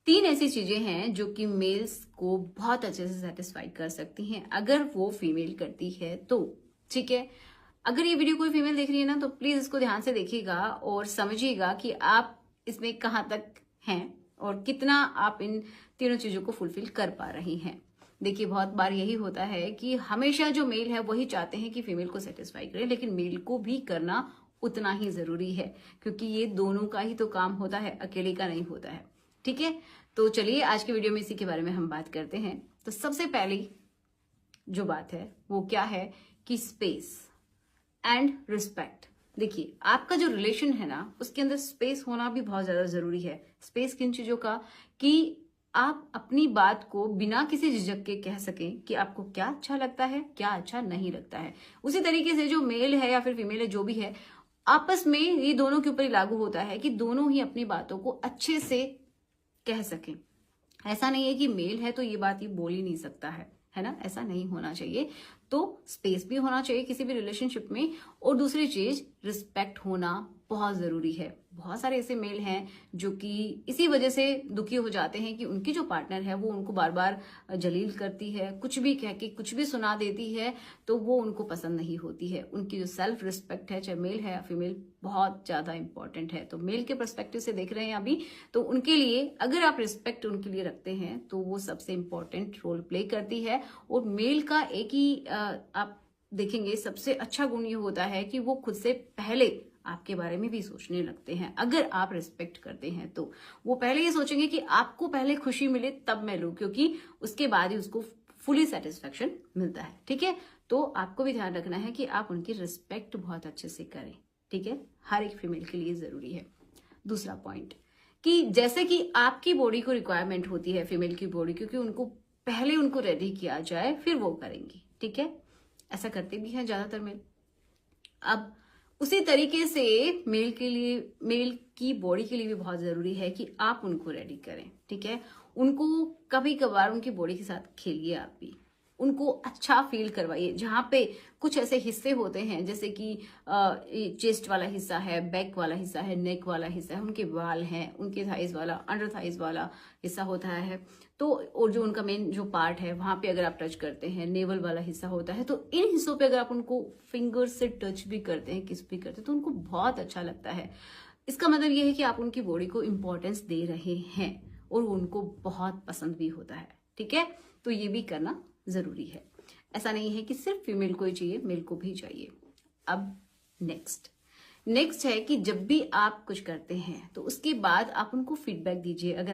3 ऐसी चीजें हैं जो कि मेल्स को बहुत अच्छे से सेटिस्फाई कर सकती हैं अगर वो फीमेल करती है तो। ठीक है, अगर ये वीडियो कोई फीमेल देख रही है ना तो प्लीज इसको ध्यान से देखिएगा और समझिएगा कि आप इसमें कहाँ तक हैं और कितना आप इन तीनों चीजों को फुलफिल कर पा रही हैं। देखिए, बहुत बार यही होता है कि हमेशा जो मेल है वही चाहते हैं कि फीमेल को सेटिस्फाई करें, लेकिन मेल को भी करना उतना ही जरूरी है क्योंकि ये दोनों का ही तो काम होता है, अकेले का नहीं होता है। ठीक है, तो चलिए आज के वीडियो में इसी के बारे में हम बात करते हैं। तो सबसे पहली जो बात है वो क्या है कि स्पेस एंड रिस्पेक्ट। देखिए, आपका जो रिलेशन है ना उसके अंदर स्पेस होना भी बहुत ज्यादा जरूरी है। स्पेस किन चीजों का कि आप अपनी बात को बिना किसी झिझक के कह सकें कि आपको क्या अच्छा लगता है, क्या अच्छा नहीं लगता है। उसी तरीके से जो मेल है या फिर फीमेल है, जो भी है, आपस में ये दोनों के ऊपर ही लागू होता है कि दोनों ही अपनी बातों को अच्छे से कह सकें। ऐसा नहीं है कि मेल है तो ये बात ये बोल ही नहीं सकता है ना, ऐसा नहीं होना चाहिए। तो स्पेस भी होना चाहिए किसी भी रिलेशनशिप में, और दूसरी चीज रिस्पेक्ट होना बहुत जरूरी है। बहुत सारे ऐसे मेल हैं जो कि इसी वजह से दुखी हो जाते हैं कि उनकी जो पार्टनर है वो उनको बार बार जलील करती है, कुछ भी कह के कुछ भी सुना देती है, तो वो उनको पसंद नहीं होती है। उनकी जो सेल्फ रिस्पेक्ट है, चाहे मेल है या फीमेल, बहुत ज्यादा इंपॉर्टेंट है। तो मेल के पर्सपेक्टिव से देख रहे हैं अभी, तो उनके लिए अगर आप रिस्पेक्ट उनके लिए रखते हैं तो वो सबसे इंपॉर्टेंट रोल प्ले करती है। और मेल का एक ही आप देखेंगे सबसे अच्छा गुण ये होता है कि वो खुद से पहले आपके बारे में भी सोचने लगते हैं। अगर आप रिस्पेक्ट करते हैं तो वो पहले ये सोचेंगे कि आपको पहले खुशी मिले तब मैं लूं, क्योंकि उसके बाद ही उसको फुली सेटिस्फेक्शन मिलता है। ठीक है, तो आपको भी ध्यान रखना है कि आप उनकी रिस्पेक्ट बहुत अच्छे से करें। ठीक है, हर एक फीमेल के लिए जरूरी है। दूसरा पॉइंट कि जैसे कि आपकी बॉडी को रिक्वायरमेंट होती है फीमेल की बॉडी, क्योंकि उनको पहले उनको रेडी किया जाए फिर वो करेंगी। ठीक है, ऐसा करते भी हैं ज्यादातर मेल। अब उसी तरीके से मेल के लिए, मेल की बॉडी के लिए भी बहुत जरूरी है कि आप उनको रेडी करें। ठीक है, उनको कभी कभार उनकी बॉडी के साथ खेलिए, आप भी उनको अच्छा फील करवाइए। जहां पे कुछ ऐसे हिस्से होते हैं जैसे कि चेस्ट वाला हिस्सा है, बैक वाला हिस्सा है, नेक वाला हिस्सा है, उनके बाल हैं, उनके थाइज वाला, अंडर थाइज वाला हिस्सा होता है, तो और जो उनका मेन जो पार्ट है वहां पे अगर आप टच करते हैं, नेवल वाला हिस्सा होता है, तो इन हिस्सों पे अगर आप उनको फिंगर से टच भी करते हैं, किस भी करते हैं, तो उनको बहुत अच्छा लगता है। इसका मतलब ये है कि आप उनकी बॉडी को इंपॉर्टेंस दे रहे हैं और उनको बहुत पसंद भी होता है। ठीक है, तो ये भी करना जरूरी है। ऐसा नहीं है कि सिर्फ फीमेल को ही चाहिए, मेल को भी चाहिए। अब नेक्स्ट है कि जब भी आप कुछ करते हैं तो उसके बाद आप उनको फीडबैक दीजिए। अगर